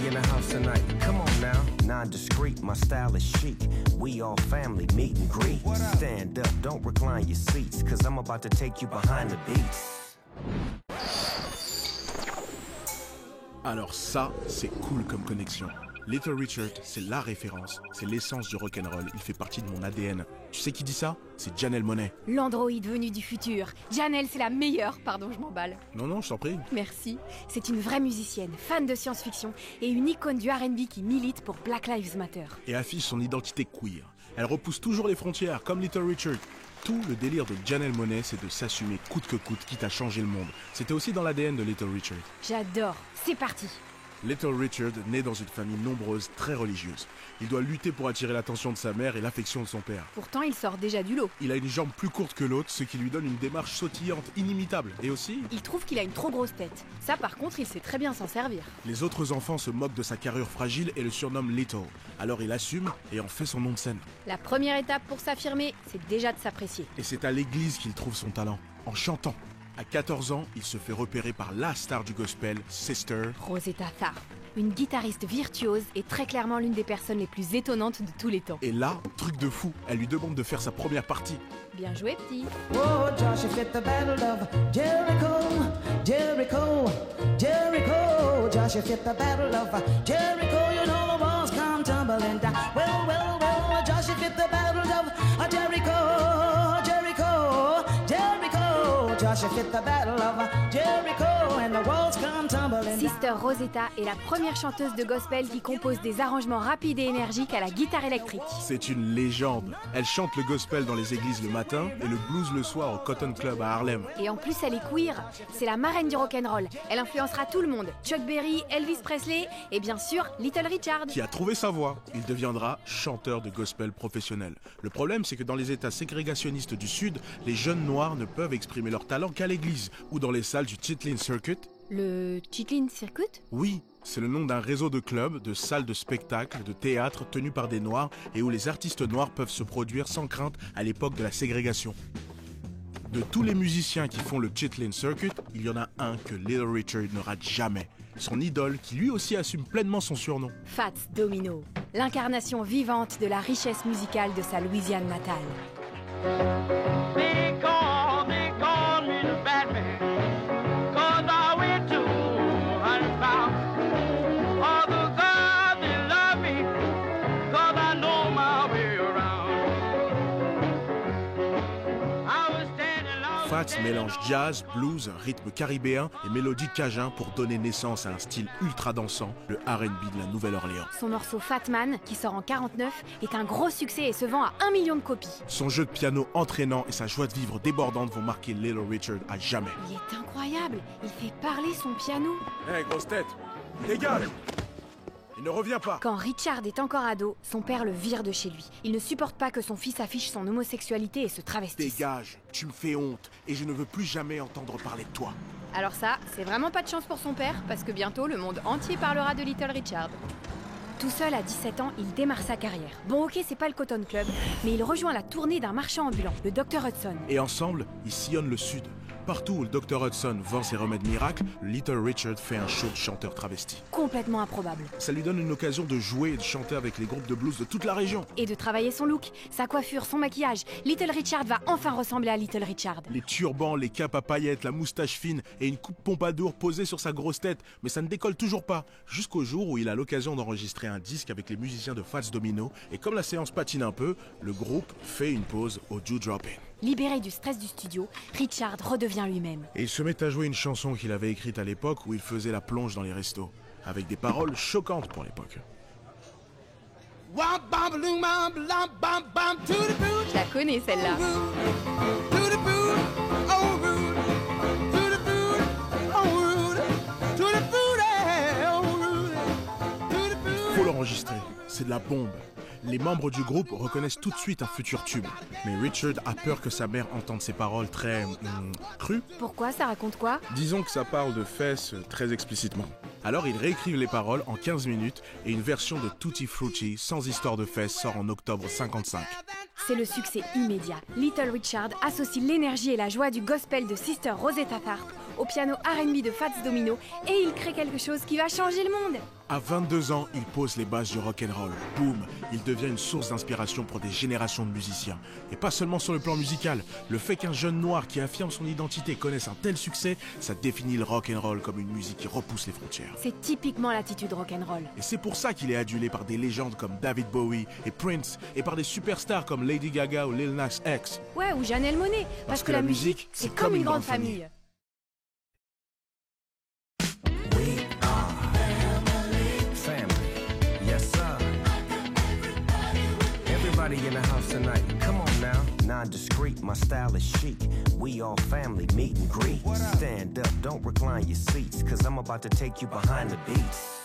in the house tonight. Come on now. Non-discreet, my style is chic. We all family, meet and greet. Stand up, don't recline your seats, cause I'm about to take you behind the beats. Alors ça, c'est cool comme connexion. Little Richard, c'est la référence, c'est l'essence du rock'n'roll, il fait partie de mon ADN. Tu sais qui dit ça? C'est Janelle Monáe. L'androïde venu du futur. Janelle, c'est la meilleure. Pardon, je m'emballe. Non, je t'en prie. Merci. C'est une vraie musicienne, fan de science-fiction et une icône du R&B qui milite pour Black Lives Matter. Et affiche son identité queer. Elle repousse toujours les frontières, comme Little Richard. Tout le délire de Janelle Monáe, c'est de s'assumer coûte que coûte, quitte à changer le monde. C'était aussi dans l'ADN de Little Richard. J'adore. C'est parti. Little Richard naît dans une famille nombreuse, très religieuse. Il doit lutter pour attirer l'attention de sa mère et l'affection de son père. Pourtant, il sort déjà du lot. Il a une jambe plus courte que l'autre, ce qui lui donne une démarche sautillante inimitable. Et aussi, il trouve qu'il a une trop grosse tête. Ça, par contre, il sait très bien s'en servir. Les autres enfants se moquent de sa carrure fragile et le surnomment Little. Alors il assume et en fait son nom de scène. La première étape pour s'affirmer, c'est déjà de s'apprécier. Et c'est à l'église qu'il trouve son talent, en chantant. À 14 ans, il se fait repérer par la star du gospel, Sister Rosetta Tharpe. Une guitariste virtuose et très clairement l'une des personnes les plus étonnantes de tous les temps. Et là, truc de fou, elle lui demande de faire sa première partie. Bien joué, petit. Oh, Joshua fit the battle of Jericho, Jericho, Jericho. Joshua fit the battle of Jericho. You know the walls come tumbling down. Well, Joshua fit the battle of Jericho, Jericho, Jericho. Joshua fit the battle of Jericho and the walls come tumbling down. Sister Rosetta est la première chanteuse de gospel qui compose des arrangements rapides et énergiques à la guitare électrique. C'est une légende. Elle chante le gospel dans les églises le matin et le blues le soir au Cotton Club à Harlem. Et en plus, elle est queer. C'est la marraine du rock'n'roll. Elle influencera tout le monde. Chuck Berry, Elvis Presley et bien sûr Little Richard. Qui a trouvé sa voie. Il deviendra chanteur de gospel professionnel. Le problème, c'est que dans les états ségrégationnistes du Sud, les jeunes noirs ne peuvent exprimer leur talent qu'à l'église ou dans les salles du Chitlin Circuit. Le Chitlin Circuit? Oui, c'est le nom d'un réseau de clubs, de salles de spectacle, de théâtre tenus par des noirs et où les artistes noirs peuvent se produire sans crainte à l'époque de la ségrégation. De tous les musiciens qui font le Chitlin Circuit, il y en a un que Little Richard ne rate jamais. Son idole qui lui aussi assume pleinement son surnom. Fats Domino, l'incarnation vivante de la richesse musicale de sa Louisiane natale. They call me the Batman, 'cause I went to and found all the girls they love me, 'cause I know my way around. I was standing long. Fats mélange jazz, blues, rythme caribéen et mélodie cajun pour donner naissance à un style ultra dansant, le R&B de la Nouvelle-Orléans. Son morceau Fat Man, qui sort en 49, est un gros succès et se vend à 1 million de copies. Son jeu de piano entraînant et sa joie de vivre débordante vont marquer Little Richard à jamais. Il est incroyable, il fait parler son piano. Hé, grosse tête, dégage! Il ne revient pas! Quand Richard est encore ado, son père le vire de chez lui. Il ne supporte pas que son fils affiche son homosexualité et se travestisse. Dégage, tu me fais honte et je ne veux plus jamais entendre parler de toi. Alors ça, c'est vraiment pas de chance pour son père, parce que bientôt le monde entier parlera de Little Richard. Tout seul à 17 ans, il démarre sa carrière. Bon ok, c'est pas le Cotton Club, mais il rejoint la tournée d'un marchand ambulant, le Dr Hudson. Et ensemble, ils sillonnent le sud. Partout où le Dr Hudson vend ses remèdes miracles, Little Richard fait un show de chanteur travesti. Complètement improbable. Ça lui donne une occasion de jouer et de chanter avec les groupes de blues de toute la région. Et de travailler son look, sa coiffure, son maquillage. Little Richard va enfin ressembler à Little Richard. Les turbans, les capes à paillettes, la moustache fine et une coupe pompadour posée sur sa grosse tête. Mais ça ne décolle toujours pas. Jusqu'au jour où il a l'occasion d'enregistrer un disque avec les musiciens de Fats Domino. Et comme la séance patine un peu, le groupe fait une pause au Dewdropping. Libéré du stress du studio, Richard redevient lui-même. Et il se met à jouer une chanson qu'il avait écrite à l'époque où il faisait la plonge dans les restos. Avec des paroles choquantes pour l'époque. Je la connais celle-là. Faut l'enregistrer, c'est de la bombe. Les membres du groupe reconnaissent tout de suite un futur tube. Mais Richard a peur que sa mère entende ces paroles très... crues. Pourquoi? Ça raconte quoi? Disons que ça parle de fesses très explicitement. Alors ils réécrivent les paroles en 15 minutes et une version de Tutti Frutti sans histoire de fesses sort en octobre 55. C'est le succès immédiat. Little Richard associe l'énergie et la joie du gospel de Sister Rosetta Tharpe au piano R&B de Fats Domino et il crée quelque chose qui va changer le monde. À 22 ans, il pose les bases du rock'n'roll. Boum, il devient une source d'inspiration pour des générations de musiciens. Et pas seulement sur le plan musical. Le fait qu'un jeune noir qui affirme son identité connaisse un tel succès, ça définit le rock'n'roll comme une musique qui repousse les frontières. C'est typiquement l'attitude rock'n'roll. Et c'est pour ça qu'il est adulé par des légendes comme David Bowie et Prince, et par des superstars comme Lady Gaga ou Lil Nas X. Ouais, ou Janelle Monáe. Parce que la musique, c'est comme une grande famille. Everybody in the house tonight, come on now. Non-discreet, my style is chic. We all family, meet and greet. Stand up, don't recline your seats, cause I'm about to take you behind the beats.